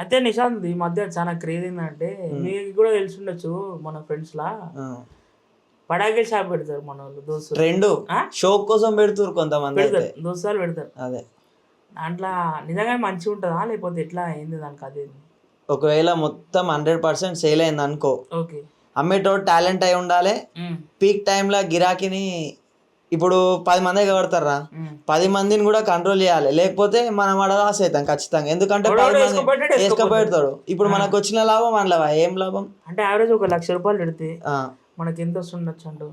అయితే నిశాంత్ ఈ మధ్య చాలా క్రేజ్ ఏంటంటే మీకు కూడా తెలిసి ఉండొచ్చు మన ఫ్రెండ్స్ లా పడాకే షాప్ పెడతారు మన వాళ్ళు దోస్తులు. రెండు షో కోసం పెడుతురు కొంతమంది పెడతారు దోస్తులు పెడతారు. అదే దాంట్లో నిజంగా మంచిగా ఉంటుందా లేకపోతే ఎట్లా అయింది దానికి అదే? ఒకవేళ మొత్తం 100% సేల్ అయింది అనుకో, ఓకే అమ్మేటోడు టాలెంట్ అయి ఉండాలి. పీక్ టైంలో గిరాకీని ఇప్పుడు 10 మంది కడతారా, 10 మందిని కూడా కంట్రోల్ చేయాలి. లేకపోతే మనం ఆడ లాస్ అవుతాం ఖచ్చితంగా. ఎందుకంటే 10 మంది వేసుకపోతాడు. ఇప్పుడు మనకు వచ్చిన లాభం అందులో ఏం లాభం? అంటే యావరేజ్ ఒక ₹1,00,000 పెడితే మనకి ఎంత వస్తుండొచ్చు అంటూ?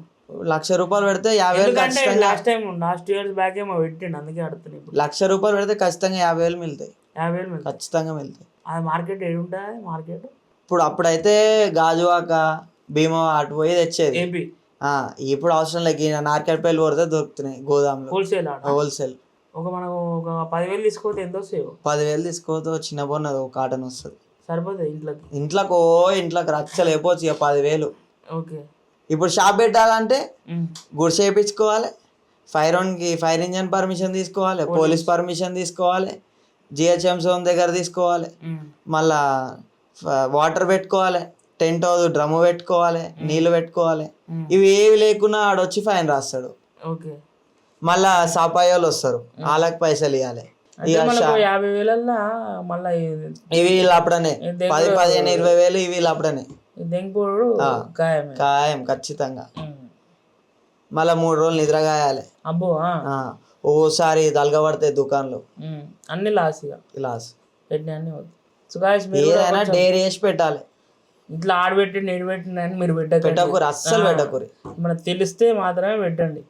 ₹1,00,000 పెడితే 50,000 లాస్ట్ ఇయర్స్ బ్యాక్ ఏమో పెట్టిండు, అందుకే అడుగుతున్నాయి. ₹1,00,000 పెడితే ఖచ్చితంగా 50,000 మిగులుతాయి. 50,000 ఖచ్చితంగా మిగులుతాయి. అది మార్కెట్ ఏడు ఉంటుంది మార్కెట్. అప్పుడైతే గాజువాక భీమా అటు పోయి తెచ్చేది. ఏపీ ఇప్పుడు అవసరం లేక నార్కెట్పల్లి కొడితే దొరుకుతున్నాయి గోదాంలో. హోల్సేల్ ఒక మనకు ఒక 10,000 తీసుకోతే ఎంత వస్తాయి? 10,000 తీసుకోతే చిన్న బొన్నది ఒక కాటన్ వస్తుంది. సరిపోతుంది ఇంట్లోకి రచ్చలు అయిపోవచ్చు ఇక 10,000. ఓకే. ఇప్పుడు షాప్ పెట్టాలంటే గుడిసె వేయించుకోవాలి, ఫైర్ ఇంజన్ పర్మిషన్ తీసుకోవాలి, పోలీస్ పర్మిషన్ తీసుకోవాలి, GHM జోన్ దగ్గర తీసుకోవాలి, మళ్ళా వాటర్ పెట్టుకోవాలి, టెంట్ హౌస్ డ్రమ్ము పెట్టుకోవాలి, నీళ్లు పెట్టుకోవాలి. ఇవి ఏవి లేకున్నా ఆడొచ్చి ఫైన్ రాస్తాడు. ఓకే. మళ్ళా సాపాయి వాళ్ళు వస్తారు, వాళ్ళకి పైసలు ఇవ్వాలి. ఇవి వీళ్ళు అప్పుడనే 10, 15, 20 వేలు ఇవి వీళ్ళు అప్పుడనే ఖాయం ఖచ్చితంగా. మళ్ళా 3 రోజులు నిద్ర కాయాలి. ఓసారి తలగబడతాయి దుకాణంలో అన్ని లాస్. ఏదైనా డైరీ వేసి పెట్టాలి. ఇట్లా ఆడబెట్టి నేడు పెట్టిన మీరు పెట్టకూరి, అస్సలు పెట్టకూరి. మనకు తెలిస్తే మాత్రమే పెట్టండి.